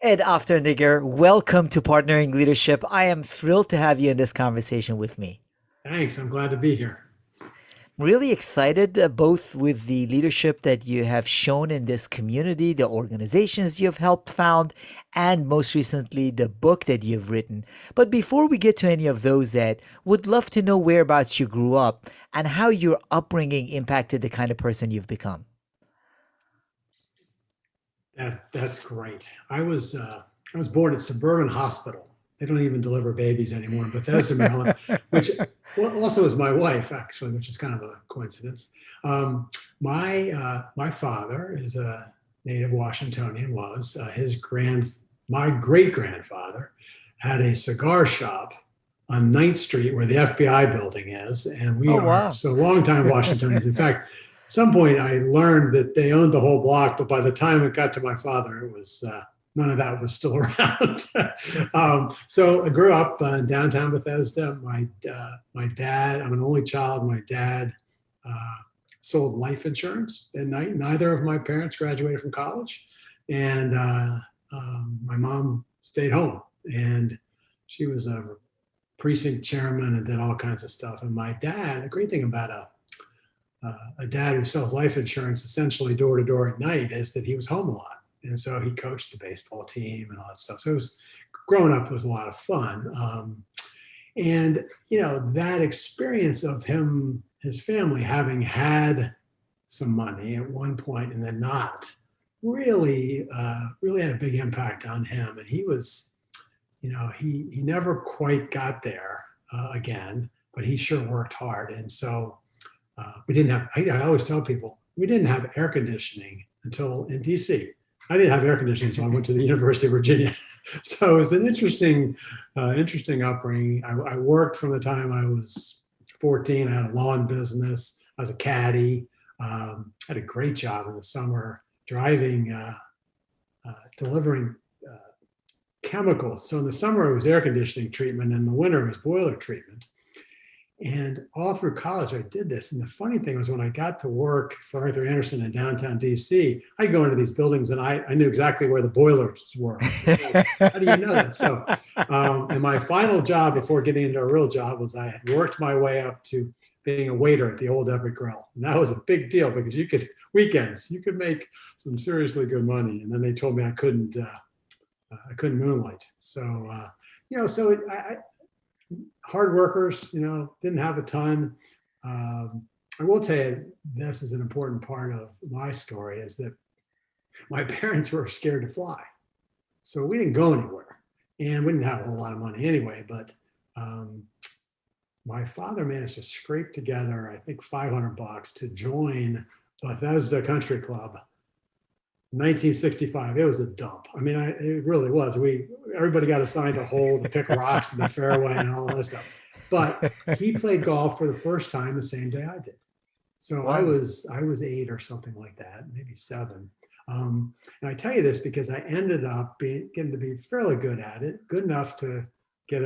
Ed Offterdinger, welcome to Partnering Leadership. I am thrilled to have you in this conversation with me. Thanks. I'm glad to be here. Really excited both with the leadership that you have shown in this community, the organizations you've helped found, and most recently, the book that you've written. But before we get to any of those, Ed, would love to know whereabouts you grew up and how your upbringing impacted the kind of person you've become. That's great. I was born at Suburban Hospital. They don't even deliver babies anymore in Bethesda, Maryland, which also is my wife actually, which is kind of a coincidence. My father is a native Washingtonian. Was his grand my great grandfather had a cigar shop on Ninth Street where the FBI building is, and we Oh, are wow. so longtime Washingtonians. In fact, at some point I learned that they owned the whole block, but by the time it got to my father, it was none of that was still around. So I grew up in downtown Bethesda. My dad, I'm an only child. My dad uh, sold life insurance at night. Neither of my parents graduated from college, and my mom stayed home, and she was a precinct chairman and did all kinds of stuff. And my dad, the great thing about a dad who sells life insurance essentially door to door at night is that he was home a lot. And so he coached the baseball team and all that stuff. So it was growing up was a lot of fun. And, that experience of him, his family having had some money at one point and then not really had a big impact on him. And he was, he never quite got there again, but he sure worked hard. And so we didn't have, I always tell people, we didn't have air conditioning until in DC. I didn't have air conditioning until I went to the University of Virginia. So it was an interesting upbringing. I worked from the time I was 14. I had a lawn business. I was a caddy. Had a great job in the summer driving, delivering chemicals. So in the summer it was air conditioning treatment, and in the winter it was boiler treatment. And all through college, I did this. And the funny thing was, when I got to work for Arthur Andersen in downtown DC, I'd go into these buildings and I knew exactly where the boilers were. How do you know that? So, and my final job before getting into a real job was I had worked my way up to being a waiter at the Old Everett Grill. And that was a big deal because weekends, you could make some seriously good money. And then they told me I couldn't moonlight. So, hard workers, didn't have a ton. I will tell you, this is an important part of my story, is that my parents were scared to fly. So we didn't go anywhere, and we didn't have a whole lot of money anyway, but um, my father managed to scrape together, I think, $500 to join Bethesda Country Club 1965. It was a dump. I mean, it really was. Everybody got assigned a hole to pick rocks in the fairway and all that stuff. But he played golf for the first time the same day I did. So I Wow. was I was 8 or something like that, maybe 7. And I tell you this because I ended up getting to be fairly good at it, good enough to get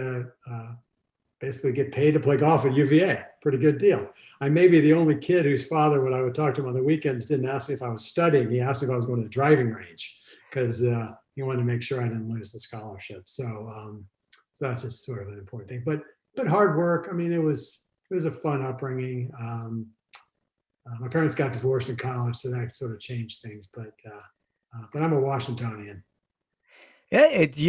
basically get paid to play golf at UVA. Pretty good deal. I may be the only kid whose father, when I would talk to him on the weekends, didn't ask me if I was studying. He asked me if I was going to the driving range because he wanted to make sure I didn't lose the scholarship. So that's just sort of an important thing. But hard work. I mean, it was a fun upbringing. My parents got divorced in college, so that sort of changed things. But I'm a Washingtonian. Yeah,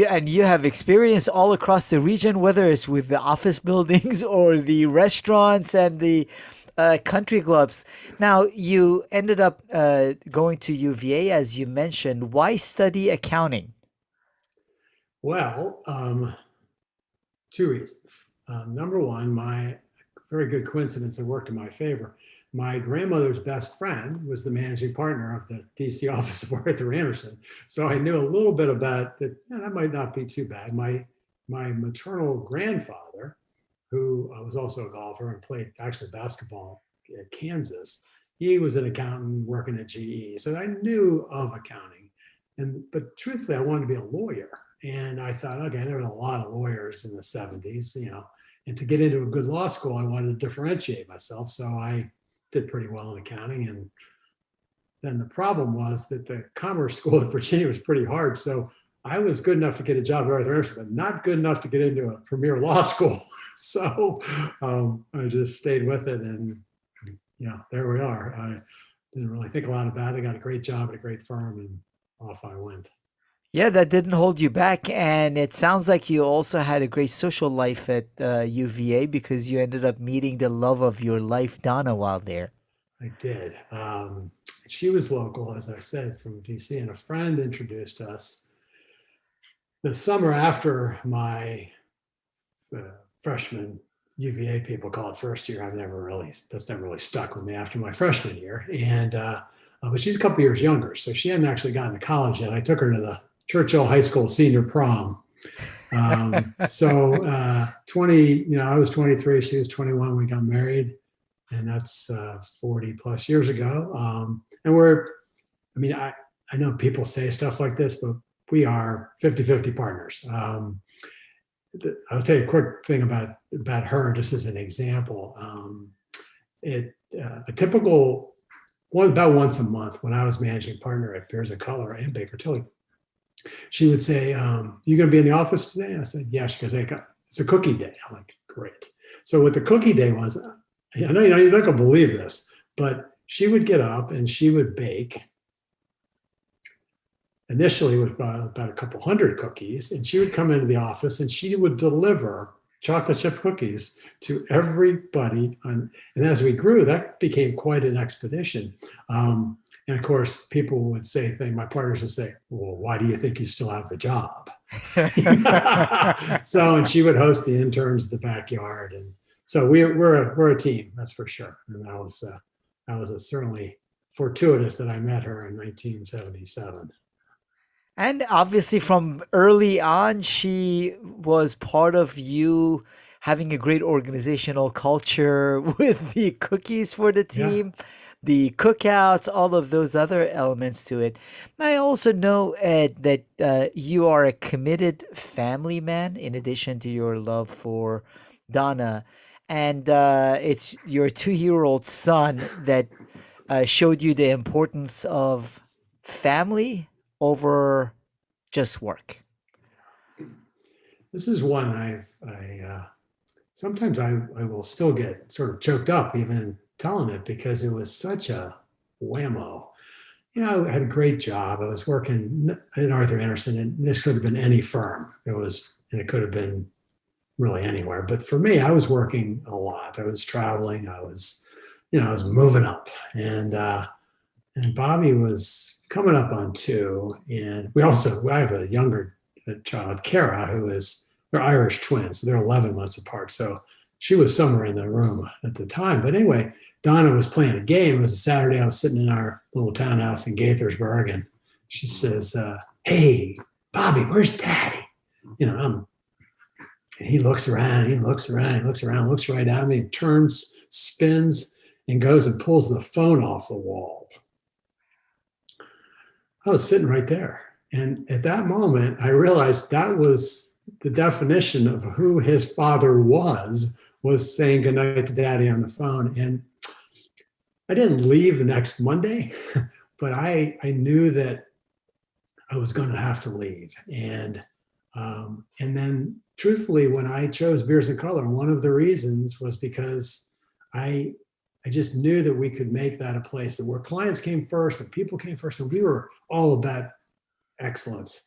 and you have experience all across the region, whether it's with the office buildings or the restaurants and the country clubs. Now, you ended up going to UVA, as you mentioned. Why study accounting? Well, two reasons. Number one, my very good coincidence that worked in my favor. My grandmother's best friend was the managing partner of the DC office of Arthur Andersen. So I knew a little bit about that. That might not be too bad. My maternal grandfather, who was also a golfer and played actually basketball at Kansas, he was an accountant working at GE. So I knew of accounting. But truthfully, I wanted to be a lawyer. And I thought, okay, there were a lot of lawyers in the 70s, and to get into a good law school, I wanted to differentiate myself. So I did pretty well in accounting. And then the problem was that the Commerce School at Virginia was pretty hard. So I was good enough to get a job at Arthur Andersen, but not good enough to get into a premier law school. So I just stayed with it, and there we are. I didn't really think a lot about it. I got a great job at a great firm, and off I went. Yeah, that didn't hold you back. And it sounds like you also had a great social life at UVA because you ended up meeting the love of your life, Donna, while there. I did. She was local, as I said, from DC, and a friend introduced us the summer after my uh, freshman UVA. People call it first year. That's never really stuck with me after my freshman year. And but she's a couple years younger, so she hadn't actually gotten to college yet. I took her to the Churchill High School senior prom. 20, I was 23, she was 21. We got married, and that's 40 plus years ago. And I know people say stuff like this, but we are 50-50 partners. I'll tell you a quick thing about her, just as an example. A typical about once a month when I was managing partner at Beers and Color and Baker Tilly, she would say, "You going to be in the office today?" I said, "Yeah." She goes, "Hey, it's a cookie day." I'm like, "Great." So what the cookie day was, I know you're not going to believe this, but she would get up and she would bake. Initially, it was about a couple hundred cookies, and she would come into the office and she would deliver chocolate chip cookies to everybody. And as we grew, that became quite an expedition. And of course, people would say things, my partners would say, "Well, why do you think you still have the job?" So, and she would host the interns in the backyard. And so we're a team, that's for sure. And that was certainly fortuitous that I met her in 1977. And obviously, from early on, she was part of you having a great organizational culture with the cookies for the Yeah. team, the cookouts, all of those other elements to it. I also know, Ed, that you are a committed family man in addition to your love for Donna. And it's your 2-year-old son that showed you the importance of family over just work. This is one sometimes I will still get sort of choked up even telling it, because it was such a whammo. I had a great job. I was working at Arthur Andersen, and this could have been any firm. And it could have been really anywhere. But for me, I was working a lot. I was traveling. I was moving up, and Bobby was coming up on 2, and I have a younger child, Kara, they're Irish twins. So they're 11 months apart. So she was somewhere in the room at the time. But anyway, Donna was playing a game. It was a Saturday. I was sitting in our little townhouse in Gaithersburg, and she says, "Hey, Bobby, where's Daddy?" And he looks around, looks right at me, and turns, spins, and goes and pulls the phone off the wall. I was sitting right there. And at that moment, I realized that was the definition of who his father was saying goodnight to Daddy on the phone. And I didn't leave the next Monday, but I knew that I was going to have to leave. And then truthfully, when I chose Beers and Color, one of the reasons was because I I just knew that we could make that a place that where clients came first and people came first, and we were all about excellence.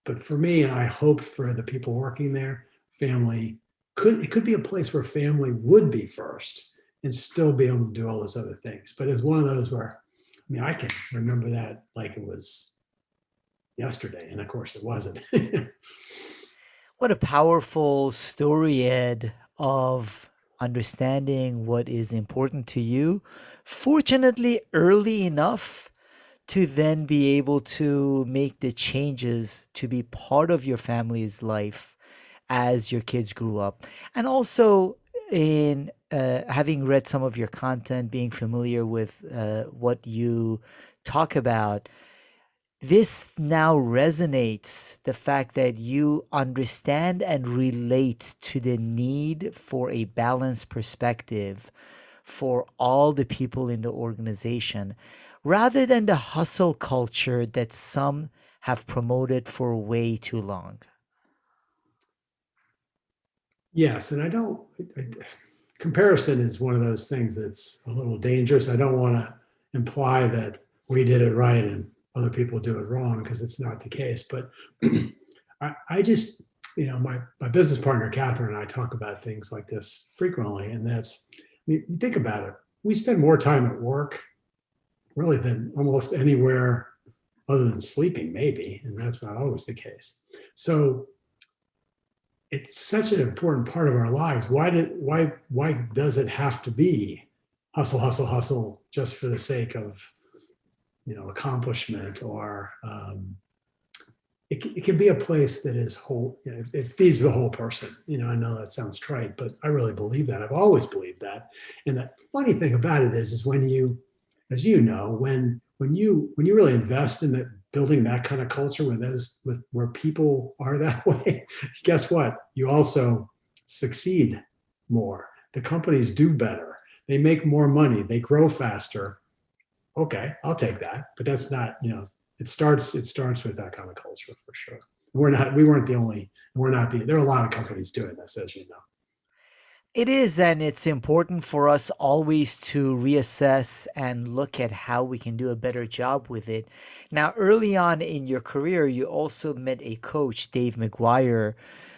But for me, and I hoped for the people working there, it could be a place where family would be first and still be able to do all those other things. But it's one of those where, I can remember that like it was yesterday, and of course it wasn't. What a powerful story, Ed, of understanding what is important to you. Fortunately, early enough to then be able to make the changes to be part of your family's life as your kids grew up. And also, in having read some of your content, being familiar with what you talk about, this now resonates the fact that you understand and relate to the need for a balanced perspective for all the people in the organization rather than the hustle culture that some have promoted for way too long. Yes, and I don't. Comparison is one of those things that's a little dangerous. I don't want to imply that we did it right and other people do it wrong because it's not the case. But I just, my business partner Catherine and I talk about things like this frequently, and that's, I mean, you think about it. We spend more time at work really than almost anywhere other than sleeping, maybe, and that's not always the case. So it's such an important part of our lives. Why does it have to be hustle, hustle, hustle just for the sake of accomplishment? Or it can be a place that is whole. It feeds the whole person. I know that sounds trite, but I really believe that. I've always believed that. And the funny thing about it is when you, as you know, when you really invest in the building that kind of culture where people are that way, guess what? You also succeed more. The companies do better. They make more money. They grow faster. Okay, I'll take that. But that's not, it starts with that kind of culture for sure. We weren't the only, we're not the, there are a lot of companies doing this, as you know. It is, and it's important for us always to reassess and look at how we can do a better job with it. Now, early on in your career, you also met a coach, Dave McGuire,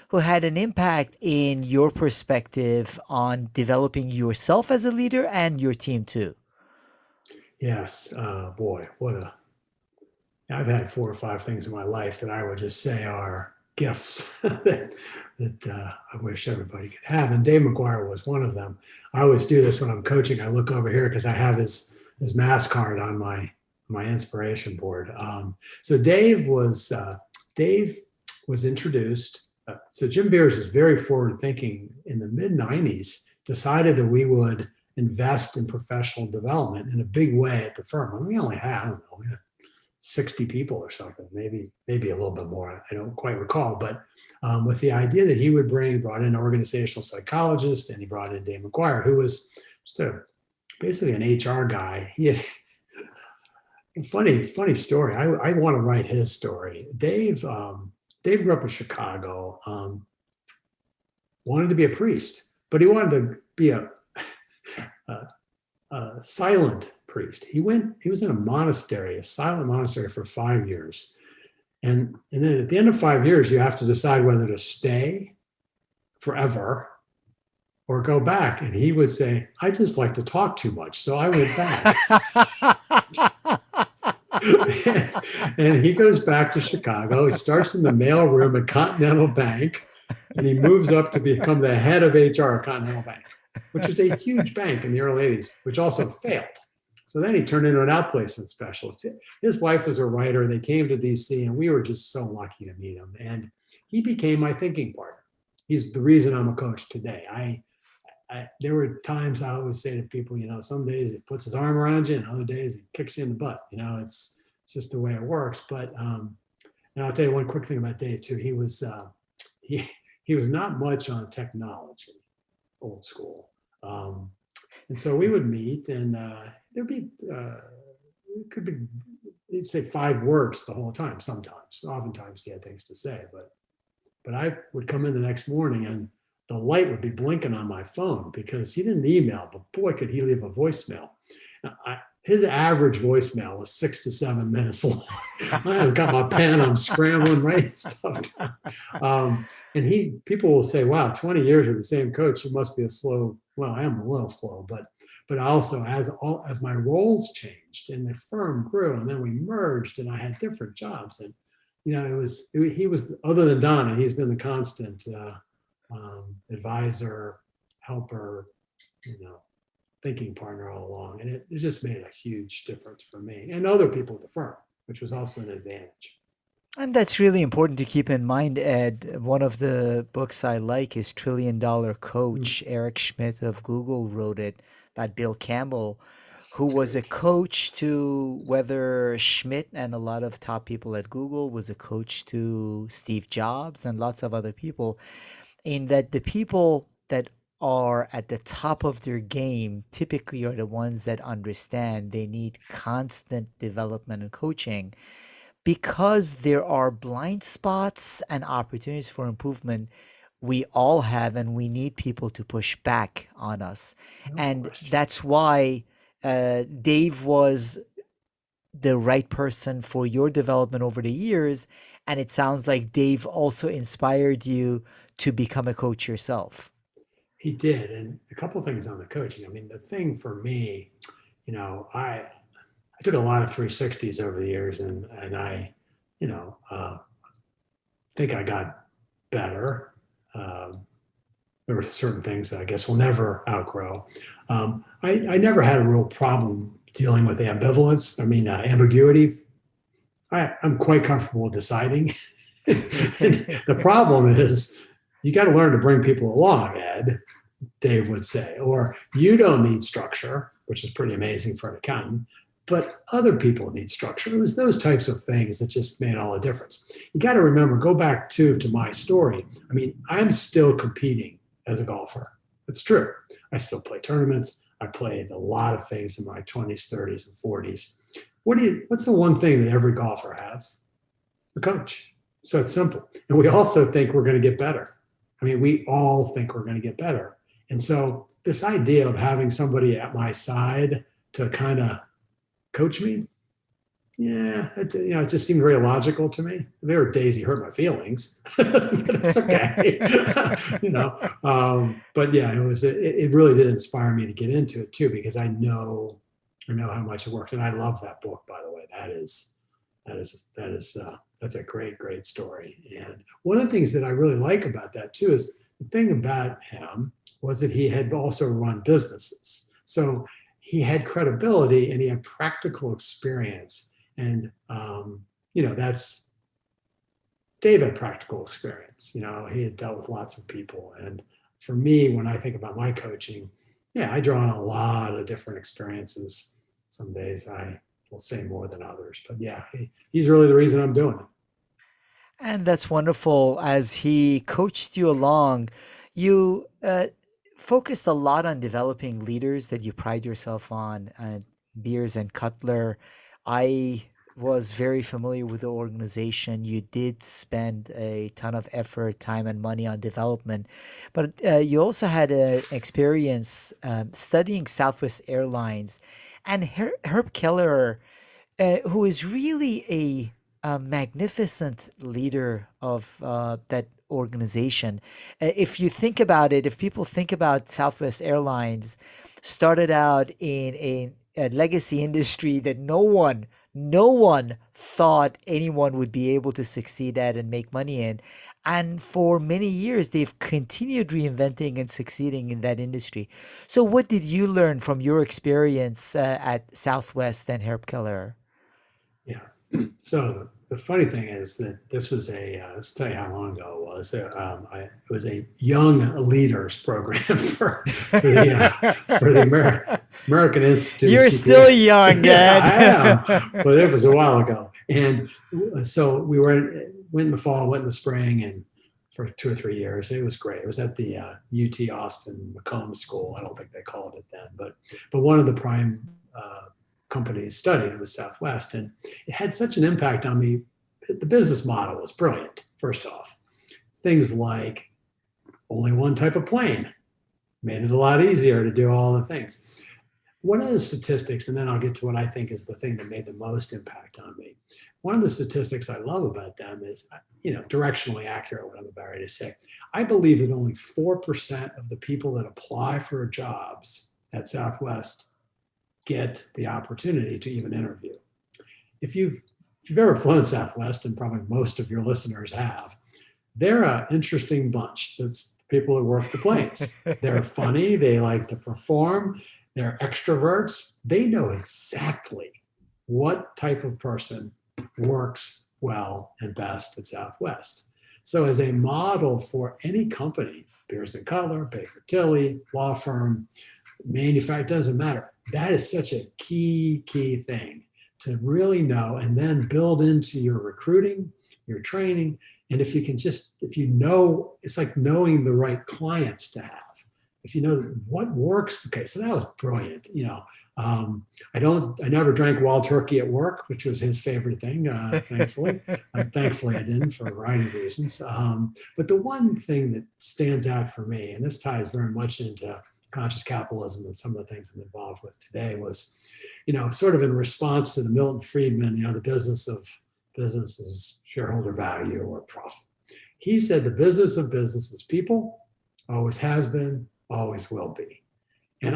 who had an impact in your perspective on developing yourself as a leader and your team too. Yes, boy, I've had 4 or 5 things in my life that I would just say are gifts that I wish everybody could have. And Dave McGuire was one of them. I always do this when I'm coaching. I look over here because I have his mass card on my inspiration board. So Dave was introduced. So Jim Beers was very forward thinking in the mid '90s. Decided that we would invest in professional development in a big way at the firm. And we only had, I don't know, we had 60 people or something, maybe a little bit more. I don't quite recall, but with the idea that he brought in an organizational psychologist, and he brought in Dave McGuire, who was just basically an HR guy. He had funny story. I want to write his story. Dave grew up in Chicago, wanted to be a priest, but he wanted to be a silent priest. He was in a silent monastery for 5 years. And then at the end of 5 years, you have to decide whether to stay forever or go back. And he would say, I just like to talk too much. So I went back. And he goes back to Chicago. He starts in the mailroom at Continental Bank, and he moves up to become the head of HR at Continental Bank, which was a huge bank in the early 80s, which also failed. So then he turned into an outplacement specialist. His wife was a writer. They came to DC, and we were just so lucky to meet him. And he became my thinking partner. He's the reason I'm a coach today. There were times I always say to people, some days he puts his arm around you, and other days he kicks you in the butt. It's just the way it works. But and I'll tell you one quick thing about Dave too. He was not much on technology, old school. And so we would meet, and there'd be it could be, he'd say 5 words the whole time. Sometimes, oftentimes he had things to say, but I would come in the next morning, and the light would be blinking on my phone because he didn't email, but boy, could he leave a voicemail. His average voicemail was 6 to 7 minutes long. I've got my pen, I'm scrambling, writing stuff down. And people will say, wow, 20 years with the same coach, you must be a slow, well, I am a little slow, but also as my roles changed and the firm grew, and then we merged, and I had different jobs. And, he was, other than Donna, he's been the constant advisor, helper, thinking partner all along. And it just made a huge difference for me and other people at the firm, which was also an advantage. And that's really important to keep in mind, Ed. One of the books I like is Trillion Dollar Mm. Coach. Eric Schmidt of Google wrote it about Bill Campbell, Yes, who it's was a great. coach to whether Schmidt and a lot of top people at Google, was a coach to Steve Jobs and lots of other people, in that the people that are at the top of their game typically are the ones that understand they need constant development and coaching. because there are blind spots and opportunities for improvement we all have, and we need people to push back on us. No And question. that's why Dave was the right person for your development over the years. And it sounds like Dave also inspired you to become a coach yourself. He did. And a couple of things on the coaching. I mean, the thing for me, I took a lot of 360s over the years, and I, you know, think I got better. Um, there were certain things that I guess we'll never outgrow. I never had a real problem dealing with ambivalence. I mean, ambiguity. I'm quite comfortable deciding. And the problem is, you got to learn to bring people along, Ed, Dave would say, or you don't need structure, which is pretty amazing for an accountant, but other people need structure. It was those types of things that just made all the difference. You got to remember, go back to my story. I mean, I'm still competing as a golfer. It's true. I still play tournaments. I played a lot of things in my 20s, 30s, and 40s. What's the one thing that every golfer has? A coach. So it's simple. And we also think we're going to get better. I mean, we all think we're going to get better. And so this idea of having somebody at my side to kind of coach me, yeah, it just seemed very logical to me. There were days he hurt my feelings, but it's okay. But yeah, it really did inspire me to get into it too, because I know how much it works. And I love that book, by the way. That's a great story. And one of the things that I really like about that too is the thing about him was that he had also run businesses. So he had credibility and he had practical experience. And, that's David practical experience. He had dealt with lots of people. And for me, when I think about my coaching, yeah, I draw on a lot of different experiences. Some days I will say more than others, but yeah, he's really the reason I'm doing it. And that's wonderful. As he coached you along, you focused a lot on developing leaders that you pride yourself on. Beers and Cutler, I was very familiar with the organization. You did spend a ton of effort, time, and money on development, but you also had an experience studying Southwest Airlines. And Herb Keller, who is really a magnificent leader of that organization. If you think about it, if people think about Southwest Airlines, started out in a legacy industry that no one thought anyone would be able to succeed at and make money in. And for many years, they've continued reinventing and succeeding in that industry. So, what did you learn from your experience at Southwest and Herb Keller? Yeah. So the funny thing is that this was let's tell you how long ago it was. It was a young leaders program for the American Institute of You're still CPA. young, Yeah, I Ed. am, but it was a while ago. And so went in the fall, went in the spring, and for 2 or 3 years, it was great. It was at the UT Austin Macomb School. I don't think they called it then, but one of the prime companies studied was Southwest, and it had such an impact on me. The business model was brilliant. First off, things like only one type of plane made it a lot easier to do all the things. One of the statistics, and then I'll get to what I think is the thing that made the most impact on me. One of the statistics I love about them is, directionally accurate what I'm about to say. I believe that only 4% of the people that apply for jobs at Southwest get the opportunity to even interview. If you've ever flown Southwest, and probably most of your listeners have, they're an interesting bunch. That's people that work the planes. They're funny. They like to perform. They're extroverts. They know exactly what type of person works well and best at Southwest. So as a model for any company, Beers and Cutler, Baker Tilly, law firm, manufacturer, it doesn't matter. That is such a key thing to really know, and then build into your recruiting, your training. And if you know, it's like knowing the right clients to have. If you know what works, okay, so that was brilliant. I never drank wild turkey at work, which was his favorite thing, thankfully. Thankfully, I didn't for a variety of reasons. But the one thing that stands out for me, and this ties very much into conscious capitalism and some of the things I'm involved with today, was, sort of in response to the Milton Friedman, the business is shareholder value or profit. He said the business of business is people, always has been, always will be. And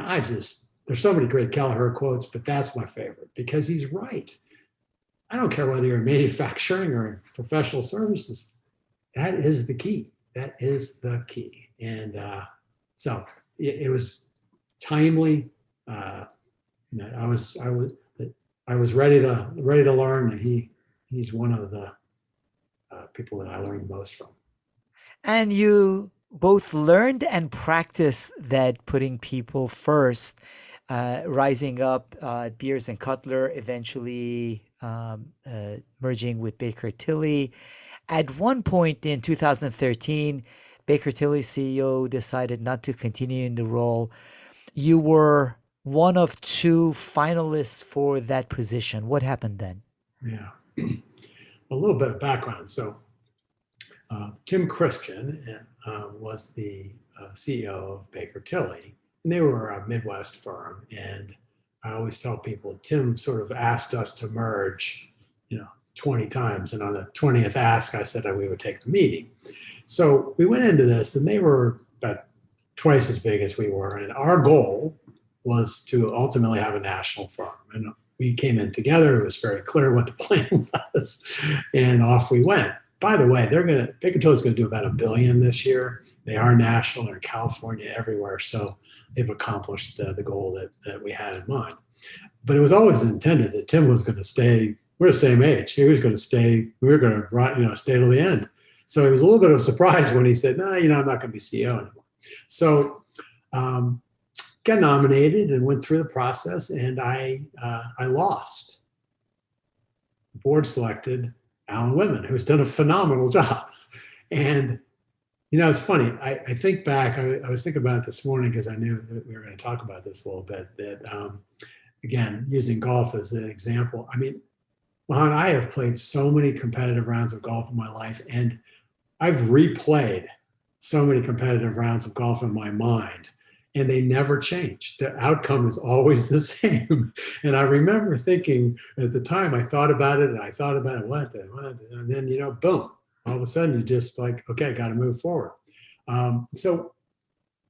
there's so many great Kelleher quotes, but that's my favorite because he's right. I don't care whether you're in manufacturing or in professional services. That is the key. That is the key. And so it was timely. I was ready to learn, and he's one of the people that I learned most from. And you both learned and practiced that putting people first, rising up Beers and Cutler, eventually merging with Baker Tilly. At one point in 2013, Baker Tilly's CEO decided not to continue in the role. You were one of two finalists for that position. What happened then? Yeah. A little bit of background. So Tim Christian was the CEO of Baker Tilly, and they were a Midwest firm. And I always tell people, Tim sort of asked us to merge, 20 times. And on the 20th ask, I said we would take the meeting. So we went into this, and they were about twice as big as we were. And our goal was to ultimately have a national firm. And we came in together. It was very clear what the plan was, and off we went. By the way, Baker Tilly's going to do about $1 billion this year. They are national. They're in California, everywhere. So they've accomplished the goal that we had in mind. But it was always intended that Tim was going to stay. We're the same age. He was going to stay. We were going to stay till the end. So it was a little bit of a surprise when he said, "No, I'm not going to be CEO anymore." So got nominated and went through the process, and I lost. The board selected Alan Whitman, who's done a phenomenal job. And, it's funny. I think back, I was thinking about it this morning because I knew that we were going to talk about this a little bit, that, again, using golf as an example. I mean, Mahan, I have played so many competitive rounds of golf in my life, and I've replayed so many competitive rounds of golf in my mind, and they never change. The outcome is always the same. And I remember thinking at the time, I thought about it, what? And then, boom, all of a sudden you just like, okay, got to move forward. So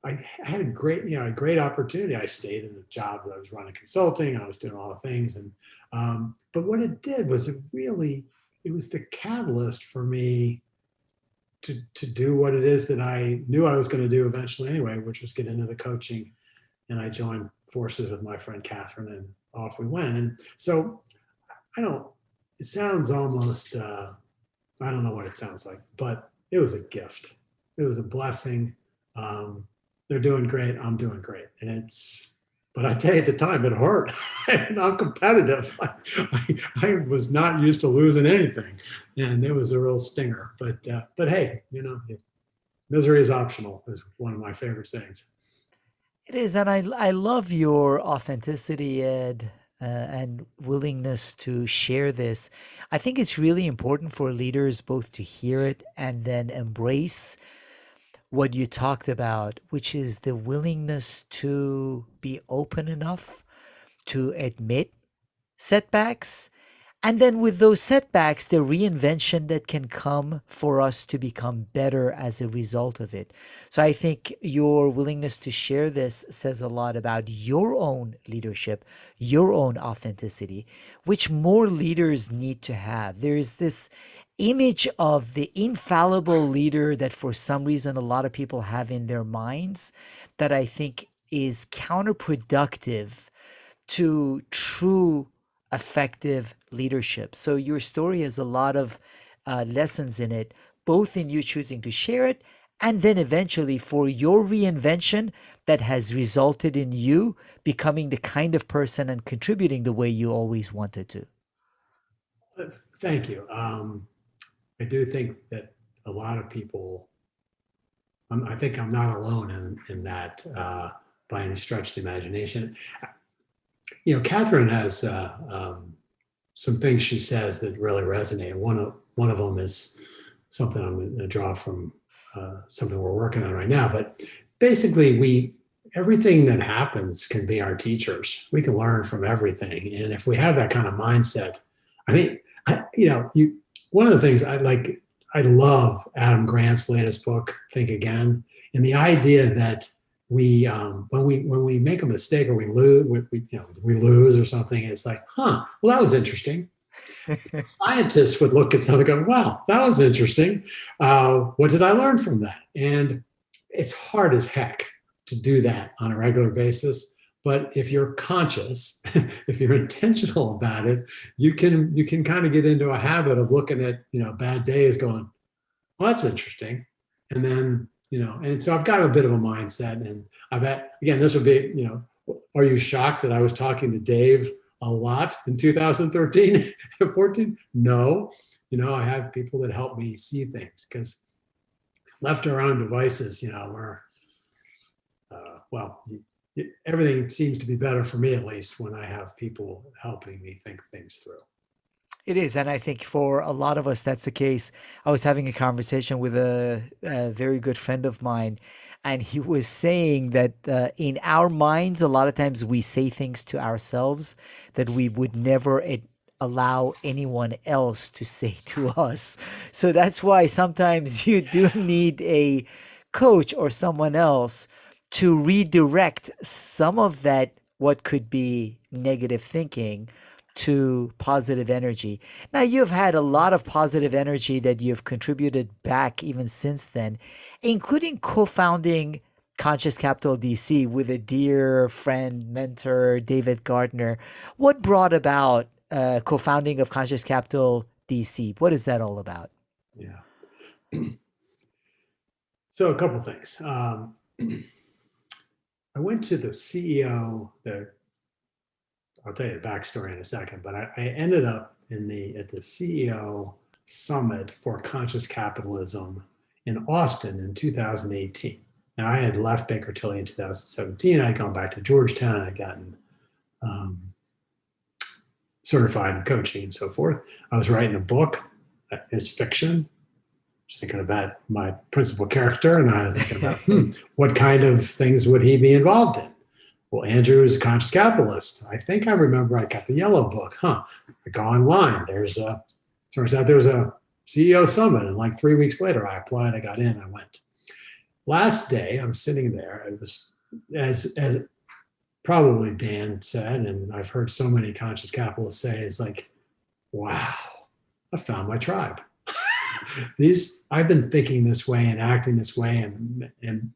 I had a great opportunity. I stayed in the job that I was running consulting. I was doing all the things. And, but what it did was it was the catalyst for me to do what it is that I knew I was going to do eventually anyway, which was get into the coaching. And I joined forces with my friend Catherine, and off we went. And so it sounds almost, I don't know what it sounds like, but it was a gift. It was a blessing. They're doing great. I'm doing great. But I tell you, at the time, it hurt. And I'm competitive. I was not used to losing anything, and it was a real stinger. But hey, misery is optional is one of my favorite sayings. It is, and I love your authenticity, Ed, and willingness to share this. I think it's really important for leaders both to hear it and then embrace what you talked about, which is the willingness to be open enough to admit setbacks. And then with those setbacks, the reinvention that can come for us to become better as a result of it. So I think your willingness to share this says a lot about your own leadership, your own authenticity, which more leaders need to have. There's this image of the infallible leader that for some reason a lot of people have in their minds that I think is counterproductive to true effective leadership. So your story has a lot of lessons in it, both in you choosing to share it and then eventually for your reinvention that has resulted in you becoming the kind of person and contributing the way you always wanted to. Thank you. I do think that a lot of people, I think I'm not alone in that by any stretch of the imagination. Catherine has some things she says that really resonate. One of them is something I'm going to draw from something we're working on right now. But basically, we everything that happens can be our teachers. We can learn from everything, and if we have that kind of mindset, I mean, one of the things I like. I love Adam Grant's latest book, Think Again, and the idea that when we make a mistake or we lose, we lose or something, it's like, well, that was interesting. Scientists would look at something and go, wow, that was interesting. What did I learn from that? And it's hard as heck to do that on a regular basis. But if you're conscious, if you're intentional about it, you can kind of get into a habit of looking at bad days, going, well, that's interesting. And then, and so I've got a bit of a mindset. And I've had, again, this would be, are you shocked that I was talking to Dave a lot in 2013 and 14? No. I have people that help me see things, because left to our own devices, we're, well, everything seems to be better for me, at least, when I have people helping me think things through. It is, and I think for a lot of us that's the case. I was having a conversation with a very good friend of mine, and he was saying that in our minds, a lot of times we say things to ourselves that we would never allow anyone else to say to us. So that's why sometimes you do need a coach or someone else to redirect some of that, what could be negative thinking, to positive energy. Now, you've had a lot of positive energy that you've contributed back even since then, including co founding Conscious Capital D.C. with a dear friend, mentor, David Gardner. What brought about co founding of Conscious Capital D.C.? What is that all about? Yeah. So a couple of things. I went to the CEO, I'll tell you the backstory in a second, but I ended up at the CEO summit for Conscious Capitalism in Austin in 2018. Now, I had left Baker Tilly in 2017. I'd gone back to Georgetown. I'd gotten certified in coaching and so forth. I was writing a book. It's fiction. Just thinking about my principal character, and I was thinking about what kind of things would he be involved in. Well, Andrew is a conscious capitalist. I think I remember I got the yellow book. I go online. Turns out there's a CEO summit, and like 3 weeks later, I applied. I got in. I went. Last day, I'm sitting there. It was as probably Dan said, and I've heard so many conscious capitalists say, it's like, wow, I found my tribe. I've been thinking this way and acting this way and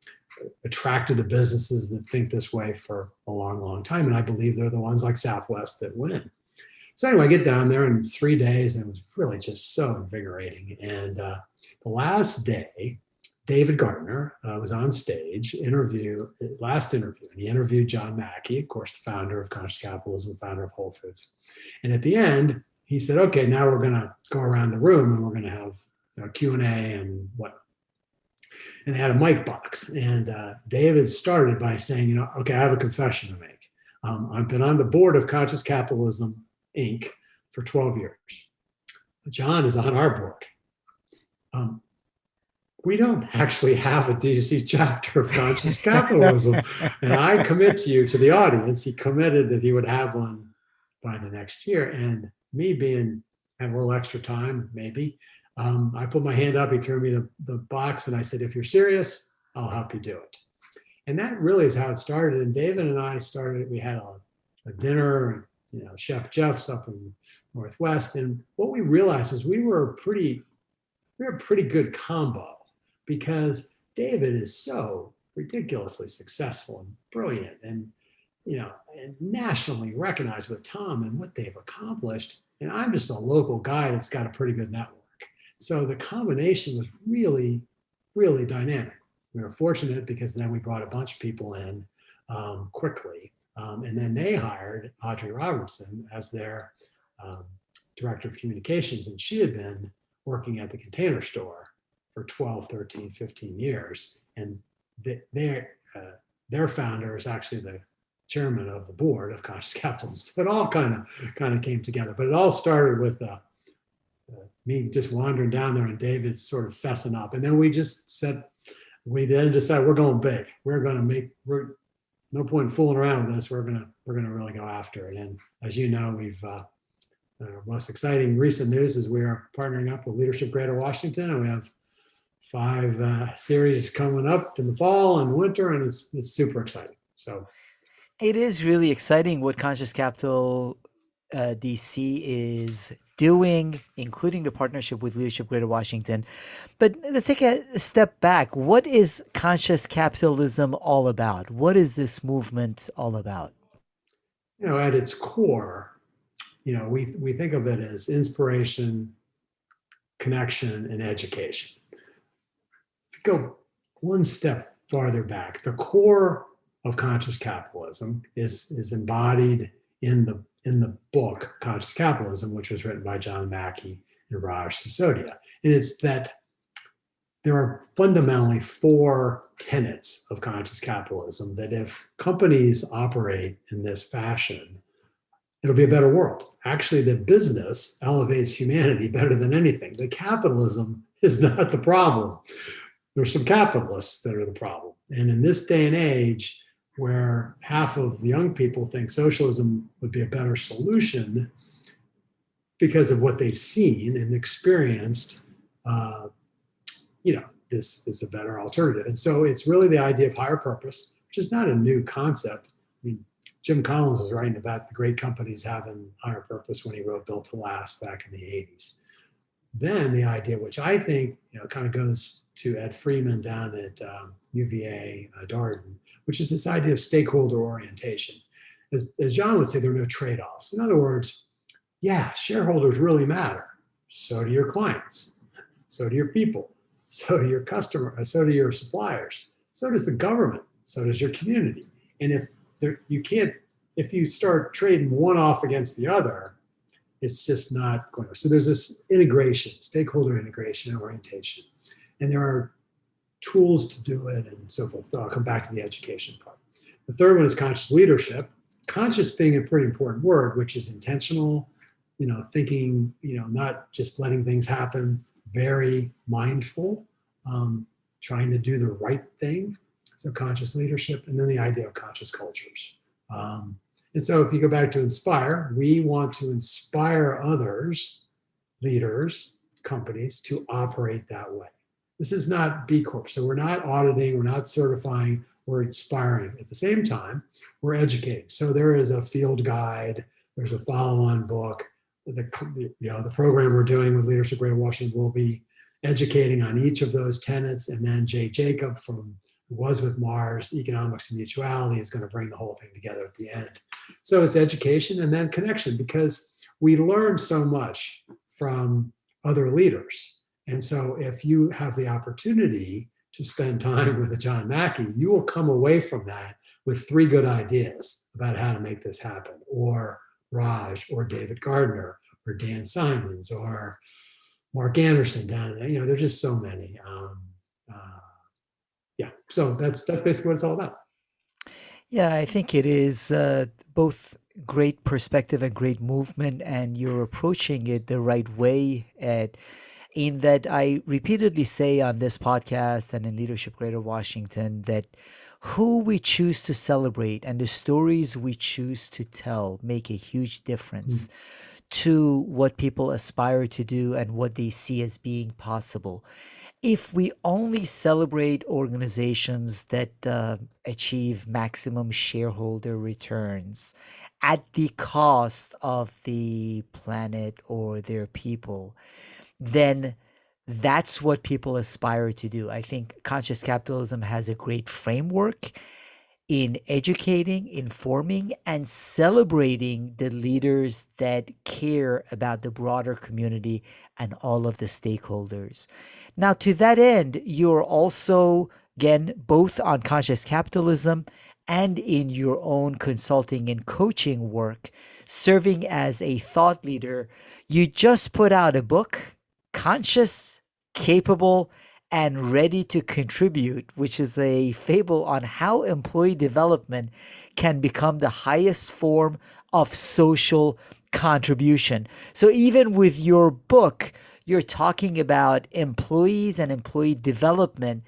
attracted to businesses that think this way for a long, long time. And I believe they're the ones like Southwest that win. So anyway, I get down there in 3 days, and it was really just so invigorating. And the last day, David Gardner was on stage, last interview, and he interviewed John Mackey, of course, the founder of Conscious Capitalism, founder of Whole Foods. And at the end, he said, okay, now we're going to go around the room and we're going to have Q&A and what. And they had a mic box. And David started by saying, okay, I have a confession to make. I've been on the board of Conscious Capitalism, Inc. for 12 years. John is on our board. We don't actually have a DC chapter of Conscious Capitalism. And I commit to you, to the audience, he committed that he would have one by the next year. And me having a little extra time, maybe, I put my hand up, he threw me the box, and I said, if you're serious, I'll help you do it. And that really is how it started. And David and I started, we had a dinner, Chef Jeff's up in Northwest. And what we realized was we were a pretty good combo, because David is so ridiculously successful and brilliant and nationally recognized with Tom and what they've accomplished. And I'm just a local guy that's got a pretty good network. So the combination was really, really dynamic. We were fortunate because then we brought a bunch of people in quickly. And then they hired Audrey Robertson as their director of communications. And she had been working at the Container Store for 12, 13, 15 years. And their founder is actually chairman of the board of Conscious Capitalism. So it all kind of came together. But it all started with me just wandering down there and David sort of fessing up. And then we just said, we then decided we're going big. We're no point fooling around with this. We're gonna really go after it. And as you know, we've most exciting recent news is we are partnering up with Leadership Greater Washington, and we have 5 series coming up in the fall and winter, and it's super exciting. So It is really exciting what Conscious Capital DC is doing, including the partnership with Leadership Greater Washington. But let's take a step back. What is conscious capitalism all about? What is this movement all about? at its core, we think of it as inspiration, connection, and education. If you go one step farther back, the core of conscious capitalism is embodied in the book Conscious Capitalism, which was written by John Mackey and Raj Sisodia. And it's that there are fundamentally 4 tenets of conscious capitalism that if companies operate in this fashion, it'll be a better world. Actually, the business elevates humanity better than anything. The capitalism is not the problem. There's some capitalists that are the problem. And in this day and age, where half of the young people think socialism would be a better solution because of what they've seen and experienced, this is a better alternative. And so it's really the idea of higher purpose, which is not a new concept. I mean, Jim Collins was writing about the great companies having higher purpose when he wrote Built to Last back in the 80s. Then the idea, which I think kind of goes to Ed Freeman down at UVA Darden, which is this idea of stakeholder orientation. As John would say, there are no trade-offs. In other words, yeah, shareholders really matter. So do your clients. So do your people. So do your customer. So do your suppliers. So does the government. So does your community. And if you start trading one off against the other, it's just not going to. So there's this integration, stakeholder integration and orientation. And there are tools to do it and so forth. So I'll come back to the education part. The third one is conscious leadership. Conscious being a pretty important word, which is intentional, thinking, not just letting things happen, very mindful, trying to do the right thing. So conscious leadership, and then the idea of conscious cultures. And so if you go back to inspire, we want to inspire others, leaders, companies to operate that way. This is not B Corp. So we're not auditing, we're not certifying, we're inspiring. At the same time, we're educating. So there is a field guide, there's a follow-on book. The program we're doing with Leadership Greater Washington will be educating on each of those tenets. And then Jay Jacob who was with Mars, Economics and Mutuality, is going to bring the whole thing together at the end. So it's education and then connection, because we learn so much from other leaders. And so if you have the opportunity to spend time with a John Mackey, you will come away from that with 3 good ideas about how to make this happen, or Raj, or David Gardner, or Dan Simons, or Mark Anderson down there. There's just so many. So that's basically what it's all about. Yeah, I think it is both great perspective and great movement, and you're approaching it the right way, Ed. In that, I repeatedly say on this podcast and in Leadership Greater Washington that who we choose to celebrate and the stories we choose to tell make a huge difference to what people aspire to do and what they see as being possible. If we only celebrate organizations that achieve maximum shareholder returns at the cost of the planet or their people, then that's what people aspire to do. I think conscious capitalism has a great framework in educating, informing, and celebrating the leaders that care about the broader community and all of the stakeholders. Now, to that end, you're also, again, both on conscious capitalism and in your own consulting and coaching work, serving as a thought leader. You just put out a book, Conscious, Capable, and ready to contribute, which is a fable on how employee development can become the highest form of social contribution. So, even with your book, you're talking about employees and employee development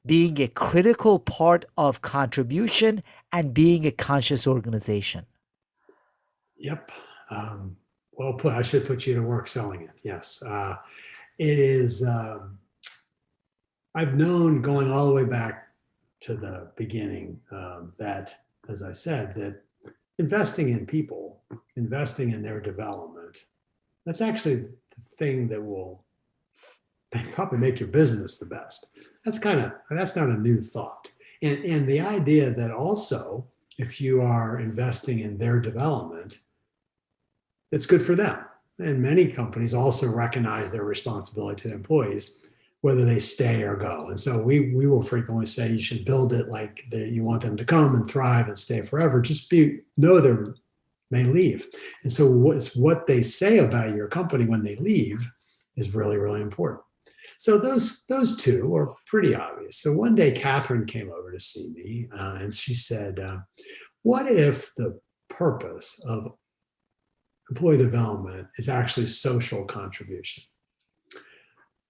being a critical part of contribution and being a conscious organization. Yep. Well put. I should put you to work selling it. Yes. It is. I've known going all the way back to the beginning that, as I said, that investing in people, investing in their development, that's actually the thing that will probably make your business the best. That's not a new thought. And the idea that also, if you are investing in their development, it's good for them. And many companies also recognize their responsibility to their employees, whether they stay or go. And so we will frequently say you should build it like you want them to come and thrive and stay forever. Just know they may leave. And so what they say about your company when they leave is really, really important. So those two are pretty obvious. So one day Catherine came over to see me and she said, what if the purpose of employee development is actually social contribution?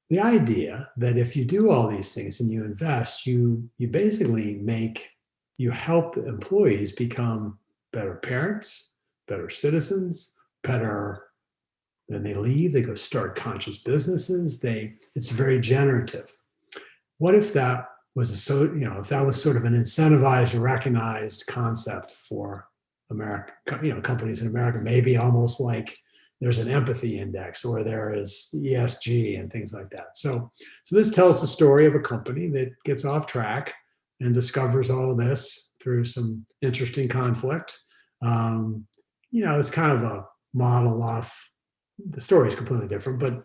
The idea that if you do all these things and you invest, you basically you help employees become better parents, better citizens, better. Then they leave, they go start conscious businesses. It's very generative. What if that was if that was sort of an incentivized, recognized concept for America, companies in America, maybe almost like there's an empathy index or there is ESG and things like that. So this tells the story of a company that gets off track and discovers all of this through some interesting conflict. It's kind of a model off. The story is completely different, but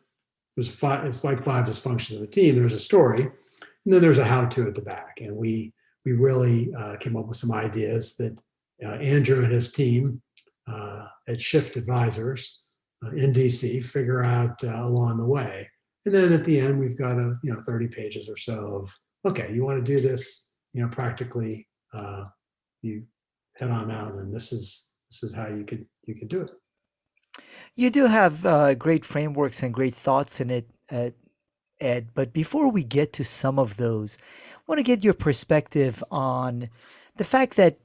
it's like five dysfunctions of a team. There's a story, and then there's a how-to at the back. And we really came up with some ideas that Andrew and his team at Shift Advisors in D.C. figure out along the way. And then at the end, we've got 30 pages or so of, okay, you want to do this, practically, you head on out, and this is how you could do it. You do have great frameworks and great thoughts in it, Ed. But before we get to some of those, I want to get your perspective on the fact that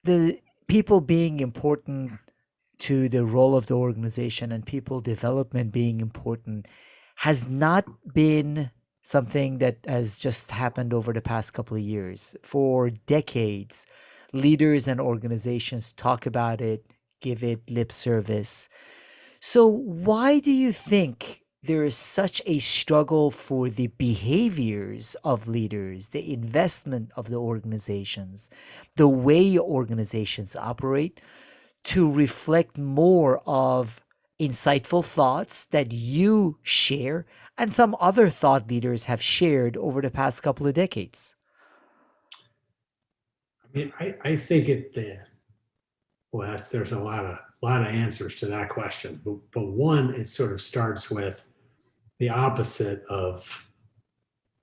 the people being important to the role of the organization and people development being important has not been something that has just happened over the past couple of years. For decades, leaders and organizations talk about it, give it lip service. So, why do you think there is such a struggle for the behaviors of leaders, the investment of the organizations, the way organizations operate to reflect more of insightful thoughts that you share and some other thought leaders have shared over the past couple of decades? I mean, I think there's a lot of answers to that question, but one, it sort of starts with the opposite of,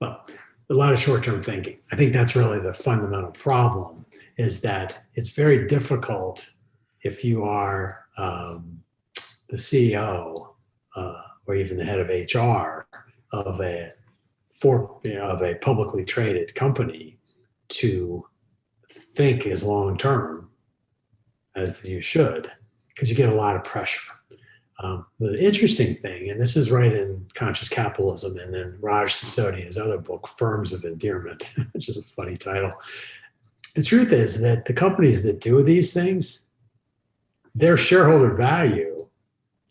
well, a lot of short-term thinking. I think that's really the fundamental problem, is that it's very difficult if you are the CEO or even the head of HR of a publicly traded company to think as long term as you should, because you get a lot of pressure. The interesting thing, and this is right in Conscious Capitalism and then Raj Sisodia's other book, Firms of Endearment, which is a funny title. The truth is that the companies that do these things, their shareholder value,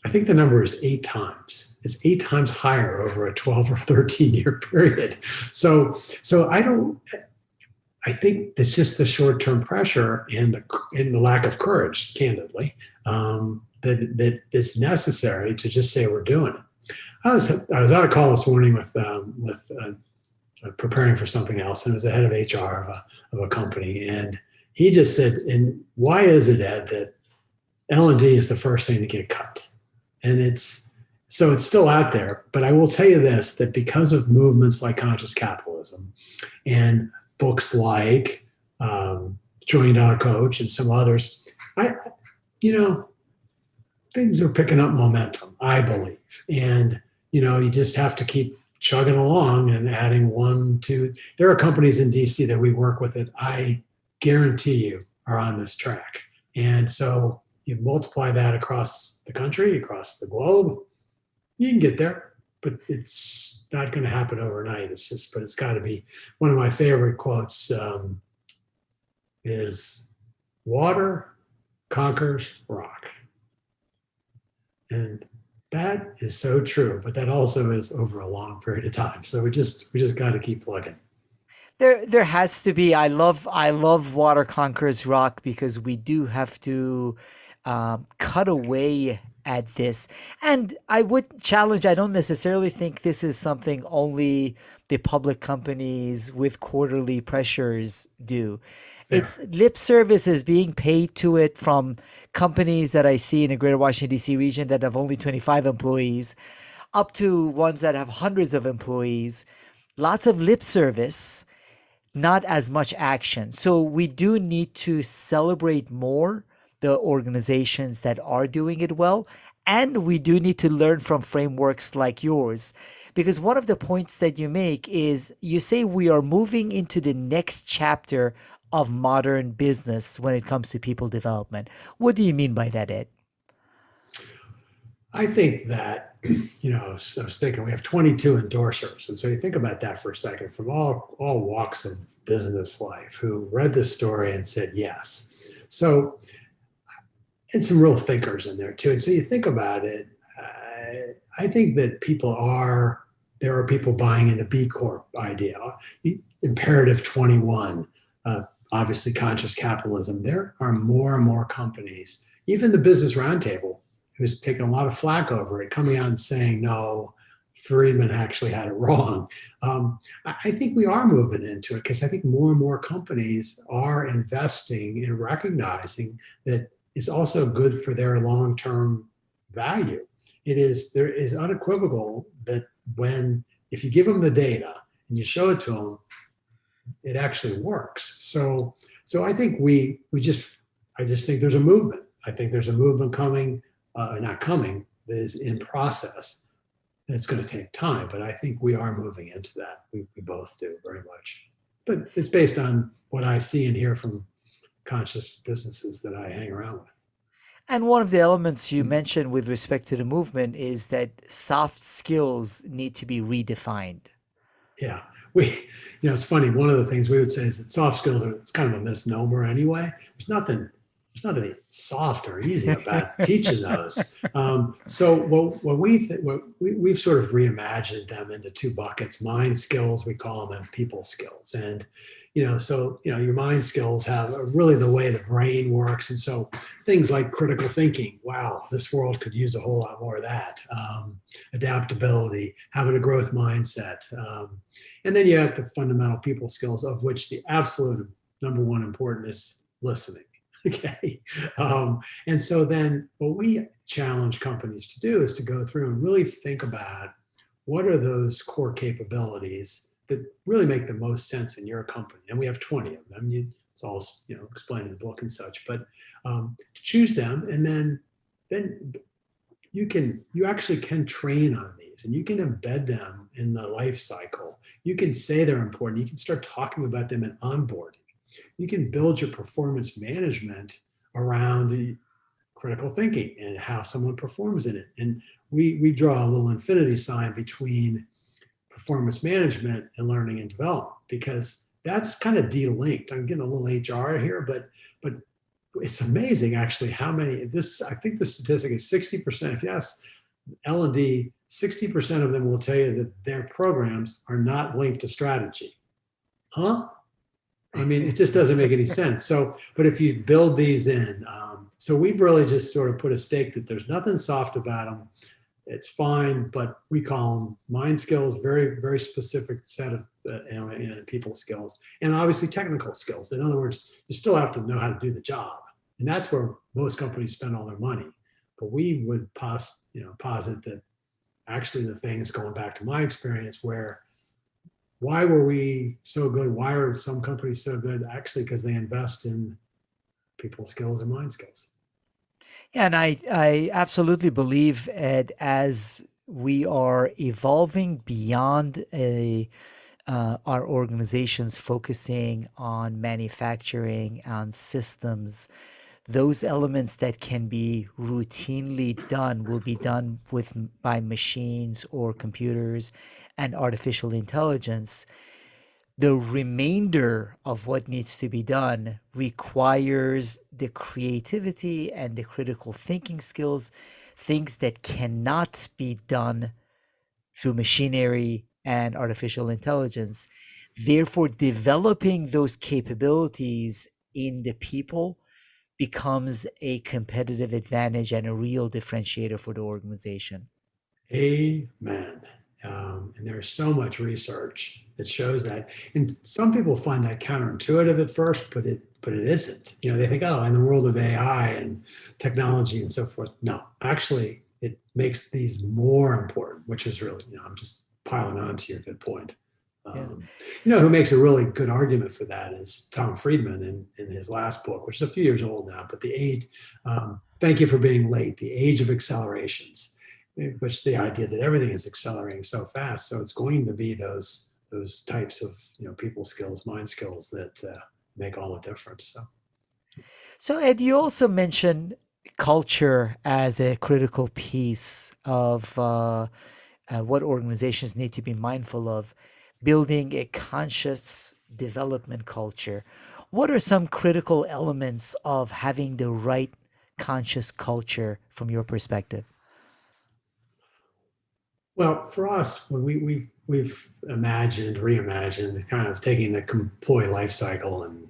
I think the number is 8 times. It's 8 times higher over a 12 or 13-year period. So I think it's just the short-term pressure and the lack of courage, candidly, that it's necessary to just say we're doing it. I was on a call this morning with preparing for something else, and it was the head of HR of a company, and he just said, "And why is it, Ed, that L&D is the first thing to get cut?" And it's So it's still out there. But I will tell you this, that because of movements like conscious capitalism and books like Trillion Dollar Coach and some others, I, you know, things are picking up momentum, I believe. And, you just have to keep chugging along and adding one, two. There are companies in DC that we work with that I guarantee you are on this track. And so you multiply that across the country, across the globe, you can get there, but it's not going to happen overnight. But it's got to be. One of my favorite quotes is water conquers rock. And that is so true, but that also is over a long period of time. So we just got to keep plugging. There has to be. I love Water Conquers Rock because we do have to cut away at this. And I would challenge. I don't necessarily think this is something only the public companies with quarterly pressures do. It's Fair. lip service is being paid to it from companies that I see in the Greater Washington D.C. region that have only 25 employees, up to ones that have hundreds of employees. Lots of lip service, not as much action. So we do need to celebrate more the organizations that are doing it well. And we do need to learn from frameworks like yours. Because one of the points that you make is you say we are moving into the next chapter of modern business when it comes to people development. What do you mean by that, Ed? I think that, I was thinking we have 22 endorsers. And so you think about that for a second from all walks of business life who read this story and said yes. So, and some real thinkers in there too. And so you think about it, I think that there are people buying into B Corp idea, Imperative 21, obviously conscious capitalism. There are more and more companies, even the Business Roundtable, who's taken a lot of flack over it, coming out and saying, no, Friedman actually had it wrong. I think we are moving into it because I think more and more companies are investing in recognizing that it's also good for their long-term value. There is unequivocal that if you give them the data and you show it to them, it actually works. So I think I just think there's a movement. I think there's a movement coming, not coming, that is in process. And it's going to take time, but I think we are moving into that. We both do very much. But it's based on what I see and hear from conscious businesses that I hang around with. And one of the elements you mentioned with respect to the movement is that soft skills need to be redefined. Yeah. It's funny. One of the things we would say is that soft skills it's kind of a misnomer anyway. There's nothing soft or easy about teaching those. So we've sort of reimagined them into two buckets: mind skills, we call them, and people skills. And your mind skills have really the way the brain works, and so things like critical thinking. Wow, this world could use a whole lot more of that. Adaptability, having a growth mindset, and then you have the fundamental people skills, of which the absolute number one important is listening. Okay. And so then what we challenge companies to do is to go through and really think about what are those core capabilities that really make the most sense in your company. And we have 20 of them. It's all explained in the book and such, but to choose them, and then you actually can train on these, and you can embed them in the life cycle. You can say they're important. You can start talking about them in onboarding. You can build your performance management around the critical thinking and how someone performs in it. And we draw a little infinity sign between performance management and learning and development, because that's kind of de-linked. I'm getting a little HR here, but it's amazing actually how many I think the statistic is 60%. If you ask L&D, 60% of them will tell you that their programs are not linked to strategy. Huh? I mean, it just doesn't make any sense. So, but if you build these in, so we've really just sort of put a stake that there's nothing soft about them. It's fine, but we call them mind skills, very, very specific set of people skills, and obviously technical skills. In other words, you still have to know how to do the job, and that's where most companies spend all their money. But we would posit that actually the things, going back to my experience, where why were we so good? Why are some companies so good? Actually, because they invest in people skills and mind skills. Yeah, and I absolutely believe, Ed, as we are evolving beyond our organizations focusing on manufacturing, on systems, those elements that can be routinely done will be done by machines or computers and artificial intelligence. The remainder of what needs to be done requires the creativity and the critical thinking skills, things that cannot be done through machinery and artificial intelligence. Therefore, developing those capabilities in the people becomes a competitive advantage and a real differentiator for the organization. Amen. And there's so much research that shows that. And some people find that counterintuitive at first, but it isn't. They think, oh, in the world of AI and technology and so forth. No, actually, it makes these more important, which is really, I'm just piling on to your good point. Yeah. Who makes a really good argument for that is Tom Friedman in his last book, which is a few years old now, but The Age, Thank You for Being Late, The Age of Accelerations, which the idea that everything is accelerating so fast. So it's going to be those types of people skills, mind skills that make all the difference. So So, Ed, you also mentioned culture as a critical piece of what organizations need to be mindful of, building a conscious development culture. What are some critical elements of having the right conscious culture from your perspective? well, for us, when we've imagined, reimagined, kind of taking the employee life cycle and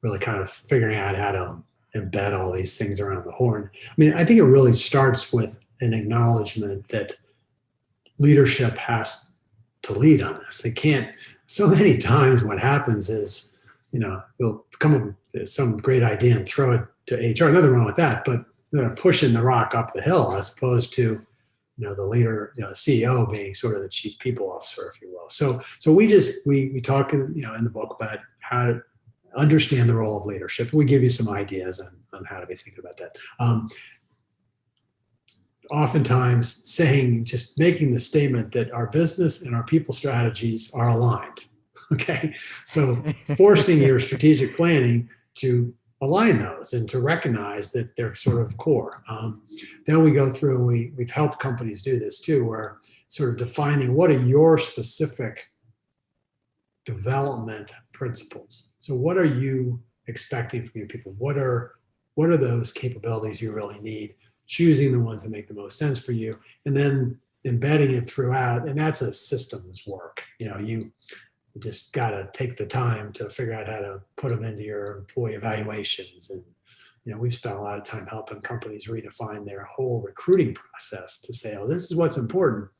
really kind of figuring out how to embed all these things around the horn. I mean, I think it really starts with an acknowledgement that leadership has to lead on this. They can't. So many times, what happens is, we'll come up with some great idea and throw it to HR. Nothing wrong with that, but they're pushing the rock up the hill as opposed to the leader, the CEO being sort of the chief people officer, if you will. So we talk in the book about how to understand the role of leadership. We give you some ideas on how to be thinking about that. Oftentimes just making the statement that our business and our people strategies are aligned. Okay. So forcing your strategic planning to align those and to recognize that they're sort of core. Then we go through, we've helped companies do this too, where sort of defining what are your specific development principles. So what are you expecting from your people? What are those capabilities you really need? Choosing the ones that make the most sense for you, and then embedding it throughout. And that's a systems work. You just got to take the time to figure out how to put them into your employee evaluations. And we've spent a lot of time helping companies redefine their whole recruiting process to say, oh, this is what's important.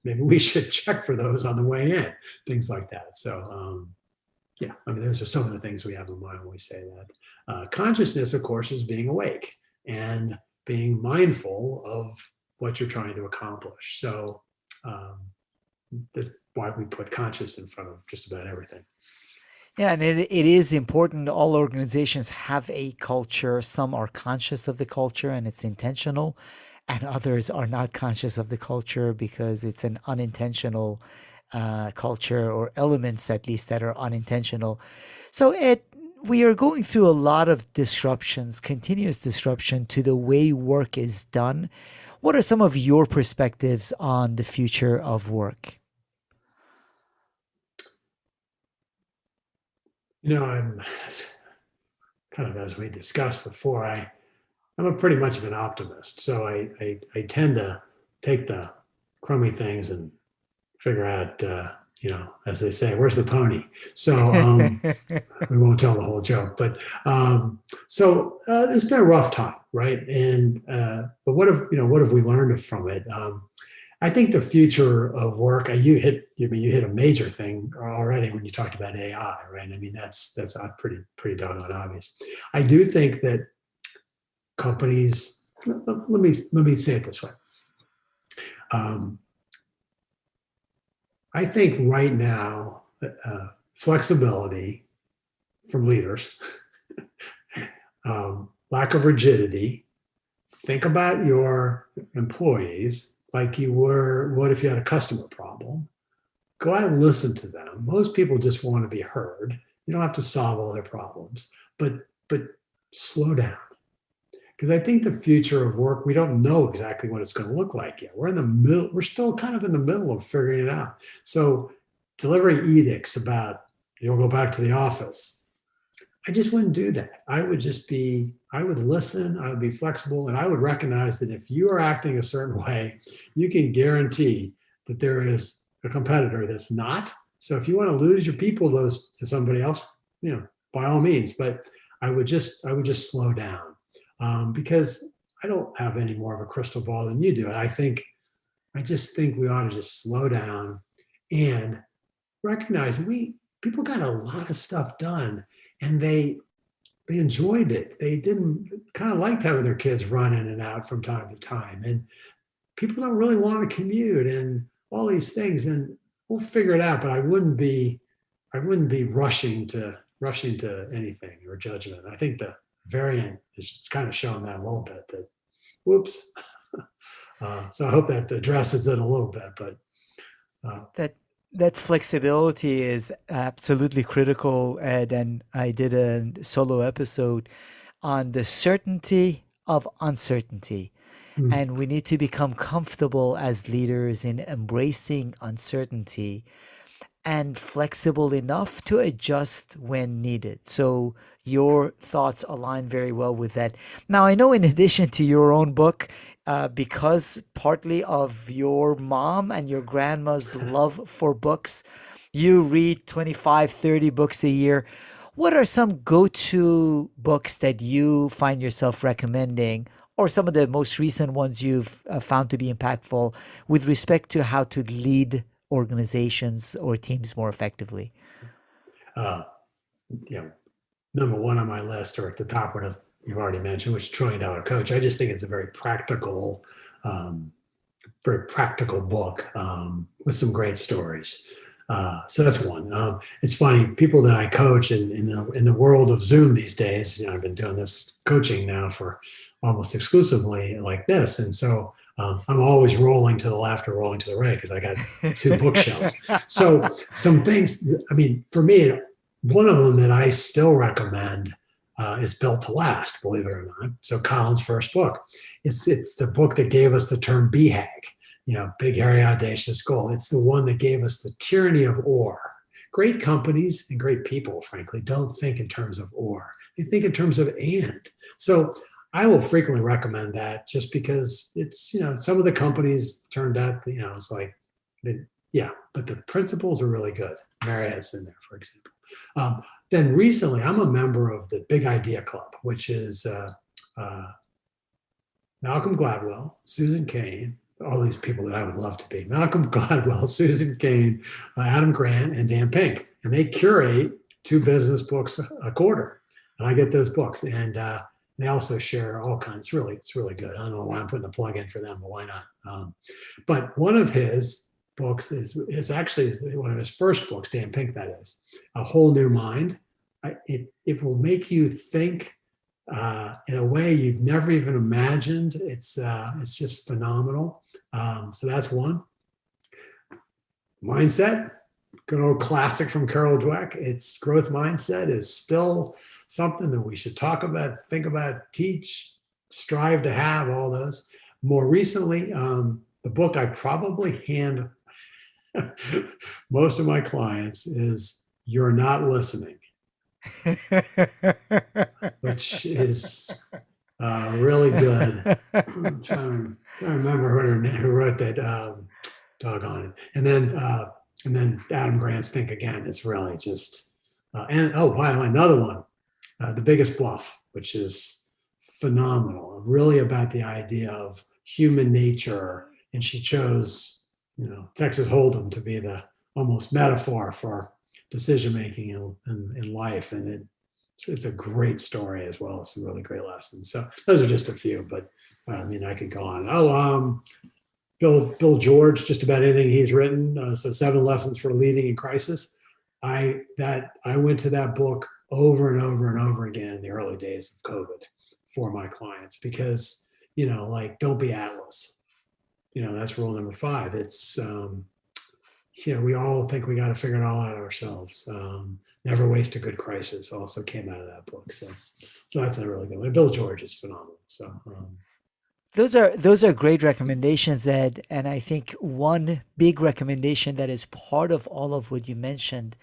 Maybe we should check for those on the way in, things like that. So yeah, I mean, those are some of the things we have in mind when we say that. Consciousness, of course, is being awake and being mindful of what you're trying to accomplish. So that's why we put conscious in front of just about everything. Yeah, and it is important. All organizations have a culture. Some are conscious of the culture and it's intentional, and others are not conscious of the culture because it's an unintentional culture, or elements at least that are unintentional. So, Ed, we are going through a lot of disruptions, continuous disruption to the way work is done. What are some of your perspectives on the future of work? I'm kind of, as we discussed before, I'm a pretty much of an optimist. So I tend to take the crummy things and figure out, as they say, where's the pony? So we won't tell the whole joke, but it's been a rough time, right? And but what have we learned from it? I think the future of work. You hit a major thing already when you talked about AI, right? I mean, that's pretty doggone obvious. I do think that companies. Let me say it this way. Um, I think right now, flexibility from leaders, lack of rigidity. Think about your employees like you would if you had a customer problem. Go out and listen to them. Most people just want to be heard. You don't have to solve all their problems, but slow down. Because I think the future of work, we don't know exactly what it's going to look like yet. We're in the middle, we're still kind of in the middle of figuring it out. So delivering edicts about you'll go back to the office, I just wouldn't do that. I would listen, I would be flexible, and I would recognize that if you are acting a certain way, you can guarantee that there is a competitor that's not. So if you want to lose your people to somebody else, by all means. But I would just slow down, because I don't have any more of a crystal ball than you do. I just think we ought to just slow down and recognize people got a lot of stuff done, and they enjoyed it. They didn't kind of liked having their kids run in and out from time to time, and people don't really want to commute and all these things. And we'll figure it out. But I wouldn't be rushing to anything or judgment. I think the variant is kind of showing that a little bit. That whoops. So I hope that addresses it a little bit. But That that flexibility is absolutely critical, Ed, and I did a solo episode on the certainty of uncertainty. hmm, And we need to become comfortable as leaders in embracing uncertainty and flexible enough to adjust when needed. So your thoughts align very well with that. Now, I know in addition to your own book, because partly of your mom and your grandma's love for books, you read 25, 30 books a year. What are some go-to books that you find yourself recommending, or some of the most recent ones you've found to be impactful with respect to how to lead organizations or teams more effectively? uh, you know, number one on my list, or at the top one of you've already mentioned, which is $1 Trillion Coach. I just think it's a um, very practical book, with some great stories. So that's one. It's funny, people that I coach in the world of Zoom these days. I've been doing this coaching now for almost exclusively like this, and so I'm always rolling to the left or rolling to the right because I got two bookshelves. So some things. I mean, for me, one of them that I still recommend is Built to Last. Believe it or not. So Colin's first book. It's the book that gave us the term BHAG, big, hairy, audacious goal. It's the one that gave us the tyranny of or. Great companies and great people, frankly, don't think in terms of or. They think in terms of and. So I will frequently recommend that just because it's, some of the companies turned out, it's like, yeah, but the principles are really good. Marriott's in there, for example. Then recently, I'm a member of the Big Idea Club, which is Malcolm Gladwell, Susan Cain, all these people that I would love to be. Malcolm Gladwell, Susan Cain, Adam Grant, and Dan Pink. And they curate 2 business books a quarter. And I get those books. And they also share all kinds. It's really good. I don't know why I'm putting a plug in for them, but why not? But one of his books is actually one of his first books, Dan Pink, that is, A Whole New Mind. It will make you think in a way you've never even imagined. It's just phenomenal. So that's one. Mindset, good old classic from Carol Dweck. It's growth mindset is still something that we should talk about, think about, teach, strive to have, all those. More recently, the book I probably hand most of my clients is You're Not Listening, which is really good. I'm trying to remember who wrote that. Doggone it. And then Adam Grant's Think Again is really just. And oh, by the way, another one, The Biggest Bluff, which is phenomenal. Really about the idea of human nature, and she chose, Texas Hold'em to be the almost metaphor for decision making in life, and it's a great story as well as some really great lessons. So those are just a few, but I mean, I could go on. Bill George, just about anything he's written. So 7 Lessons for Leading in Crisis. I went to that book over and over and over again in the early days of COVID for my clients because like don't be Atlas. That's rule number 5. It's we all think we got to figure it all out ourselves. Never waste a good crisis also came out of that book. So that's a really good one. Bill George is phenomenal. So Those are great recommendations, Ed. And I think one big recommendation that is part of all of what you mentioned,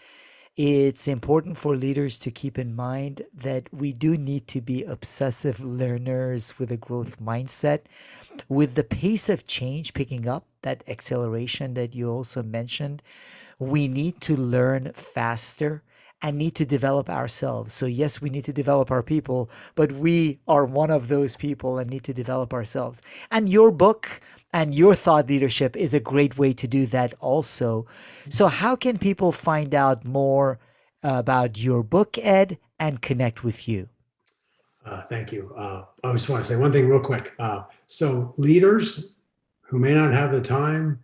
it's important for leaders to keep in mind that we do need to be obsessive learners with a growth mindset. With the pace of change picking up, that acceleration that you also mentioned, we need to learn faster and need to develop ourselves. So, yes, we need to develop our people, but we are one of those people and need to develop ourselves. And your book and your thought leadership is a great way to do that also. So, how can people find out more about your book, Ed, and connect with you? thank you. I just want to say one thing real quick. So leaders who may not have the time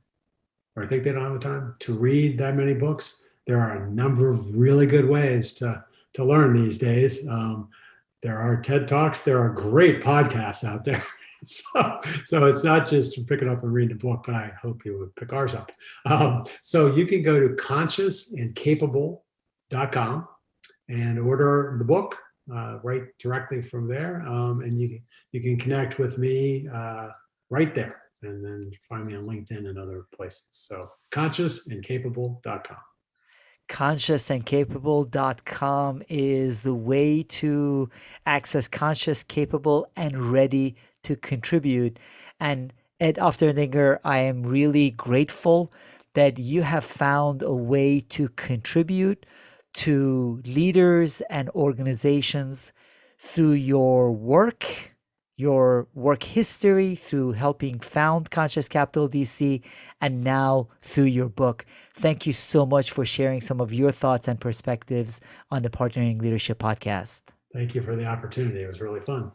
or think they don't have the time to read that many books, there are a number of really good ways to learn these days. There are TED Talks. There are great podcasts out there. So it's not just picking up and reading a book, but I hope you would pick ours up. So you can go to consciousandcapable.com and order the book right directly from there. And you can connect with me right there and then find me on LinkedIn and other places. So consciousandcapable.com. Consciousandcapable.com is the way to access conscious, capable, and ready to contribute. And Ed Offterdinger, I am really grateful that you have found a way to contribute to leaders and organizations through your work history, through helping found Conscious Capital DC, and now through your book. Thank you so much for sharing some of your thoughts and perspectives on the Partnering Leadership podcast. Thank you for the opportunity. It was really fun.